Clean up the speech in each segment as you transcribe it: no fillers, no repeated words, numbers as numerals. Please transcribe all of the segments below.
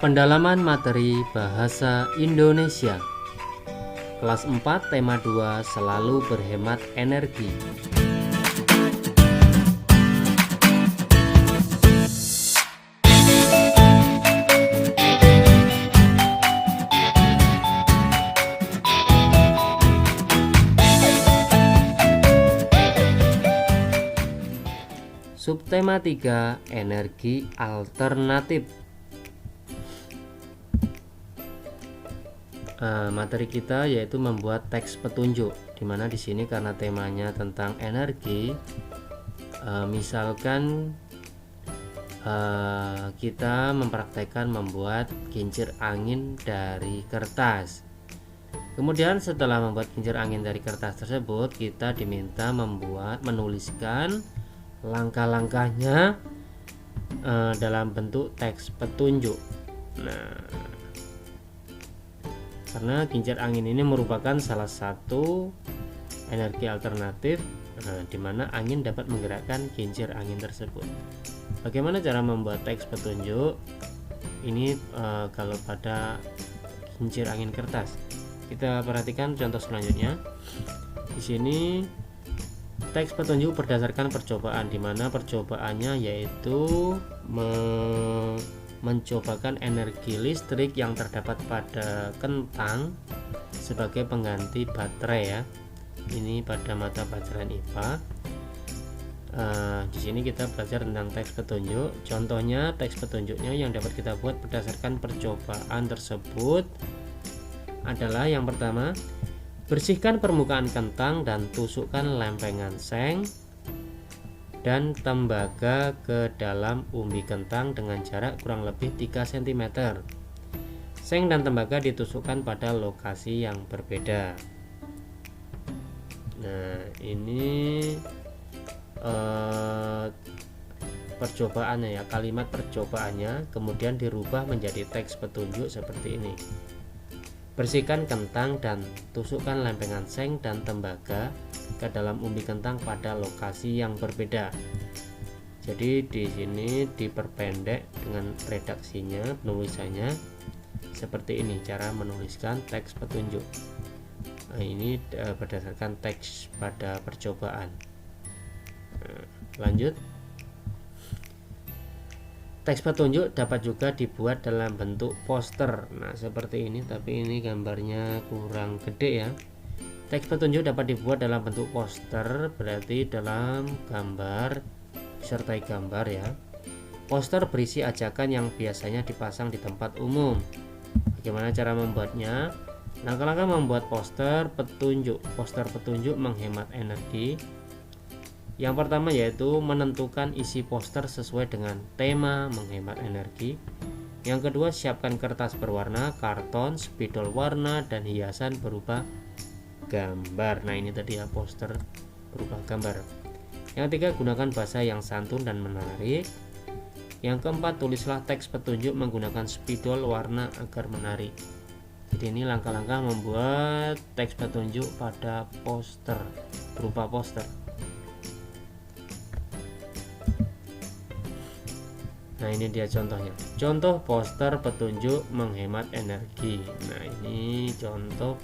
Pendalaman materi bahasa Indonesia. Kelas 4 tema 2 selalu berhemat energi. Subtema 3 energi alternatif. Materi kita yaitu membuat teks petunjuk, dimana di sini karena temanya tentang energi, misalkan kita mempraktekkan membuat kincir angin dari kertas. Kemudian setelah membuat kincir angin dari kertas tersebut, kita diminta menuliskan langkah-langkahnya dalam bentuk teks petunjuk. Karena kincir angin ini merupakan salah satu energi alternatif, di mana angin dapat menggerakkan kincir angin tersebut. Bagaimana cara membuat teks petunjuk? Ini kalau pada kincir angin kertas. Kita perhatikan contoh selanjutnya. Di sini teks petunjuk berdasarkan percobaan, di mana percobaannya yaitu mencobakan energi listrik yang terdapat pada kentang sebagai pengganti baterai ya. Ini pada mata pelajaran IPA. Di sini kita belajar tentang teks petunjuk. Contohnya teks petunjuknya yang dapat kita buat berdasarkan percobaan tersebut adalah yang pertama, bersihkan permukaan kentang dan tusukkan lempengan seng dan tembaga ke dalam umbi kentang dengan jarak kurang lebih 3 cm. Seng dan tembaga ditusukkan pada lokasi yang berbeda. Nah, ini percobaannya ya, kalimat percobaannya kemudian dirubah menjadi teks petunjuk seperti ini. Bersihkan kentang dan tusukkan lempengan seng dan tembaga ke dalam umbi kentang pada lokasi yang berbeda. Jadi di sini diperpendek dengan redaksinya, penulisannya seperti ini cara menuliskan teks petunjuk. Ini berdasarkan teks pada percobaan. Lanjut. Teks petunjuk dapat juga dibuat dalam bentuk poster. Nah, seperti ini, tapi ini gambarnya kurang gede ya. Teks petunjuk dapat dibuat dalam bentuk poster, berarti dalam gambar disertai gambar ya. Poster berisi ajakan yang biasanya dipasang di tempat umum. Bagaimana cara membuatnya? Langkah-langkah membuat poster petunjuk. Poster petunjuk menghemat energi. Yang pertama yaitu menentukan isi poster sesuai dengan tema menghemat energi. Yang kedua, siapkan kertas berwarna, karton, spidol warna, dan hiasan berupa gambar. Nah, ini tadi ya poster berupa gambar. Yang ketiga, gunakan bahasa yang santun dan menarik. Yang keempat, tulislah teks petunjuk menggunakan spidol warna agar menarik. Jadi ini langkah-langkah membuat teks petunjuk pada poster berupa poster. Nah, ini dia contohnya. Contoh poster petunjuk menghemat energi. Nah, ini contoh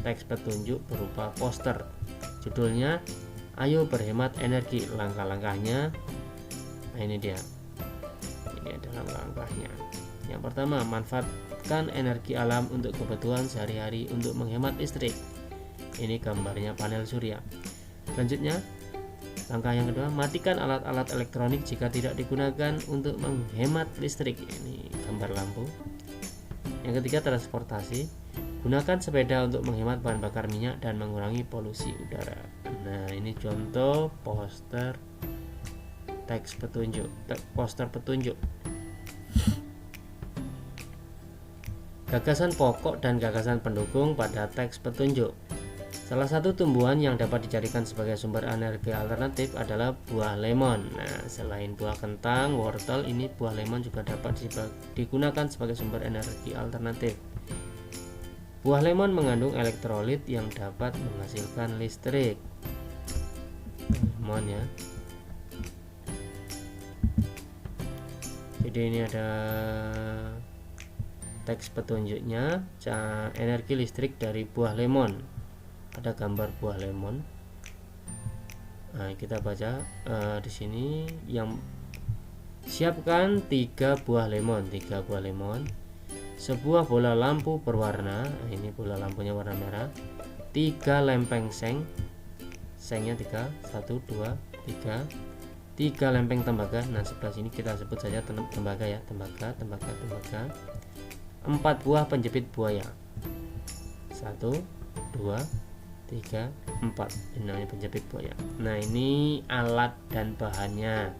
teks petunjuk berupa poster. Judulnya, ayo berhemat energi. Langkah-langkahnya. Nah, ini dia. Ini ada langkah-langkahnya. Yang pertama, manfaatkan energi alam untuk kebutuhan sehari-hari untuk menghemat listrik. Ini gambarnya panel surya. Selanjutnya, langkah yang kedua, matikan alat-alat elektronik jika tidak digunakan untuk menghemat listrik. Ini gambar lampu. Yang ketiga, transportasi. Gunakan sepeda untuk menghemat bahan bakar minyak dan mengurangi polusi udara. Nah, ini contoh poster teks petunjuk, poster petunjuk. Gagasan pokok dan gagasan pendukung pada teks petunjuk. Salah satu tumbuhan yang dapat dijadikan sebagai sumber energi alternatif adalah buah lemon. Nah, selain buah kentang, wortel, ini buah lemon juga dapat digunakan sebagai sumber energi alternatif. Buah lemon mengandung elektrolit yang dapat menghasilkan listrik. Lemon ya. Jadi ini ada teks petunjuknya energi listrik dari buah lemon, ada gambar buah lemon. Nah, kita baca di sini yang siapkan 3 buah lemon, sebuah bola lampu berwarna, nah ini bola lampunya warna merah, 3 lempeng sengnya 3, 1, 2, 3 lempeng tembaga. Nah, sebelah sini kita sebut saja tembaga ya, tembaga. 4 buah penjepit buaya, 1, 2, 3, 4. Ini namanya penjepit buaya. Nah, ini alat dan bahannya.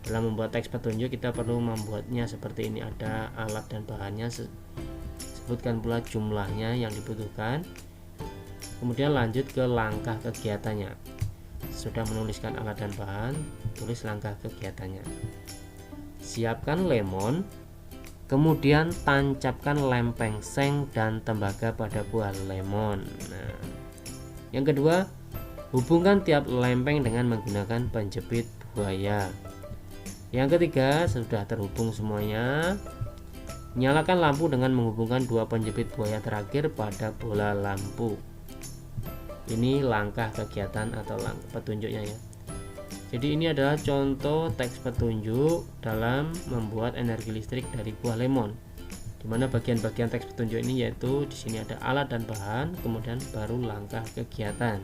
Dalam membuat teks petunjuk kita perlu membuatnya seperti ini, ada alat dan bahannya, sebutkan pula jumlahnya yang dibutuhkan. Kemudian lanjut ke langkah kegiatannya. Sudah menuliskan alat dan bahan, tulis langkah kegiatannya. Siapkan lemon, kemudian tancapkan lempeng seng dan tembaga pada buah lemon. Nah, yang kedua, hubungkan tiap lempeng dengan menggunakan penjepit buaya. Yang ketiga, sudah terhubung semuanya, nyalakan lampu dengan menghubungkan 2 penjepit buaya terakhir pada bola lampu. Ini langkah kegiatan atau langkah petunjuknya ya. Jadi ini adalah contoh teks petunjuk dalam membuat energi listrik dari buah lemon, dimana bagian-bagian teks petunjuk ini yaitu di sini ada alat dan bahan, kemudian baru langkah kegiatan.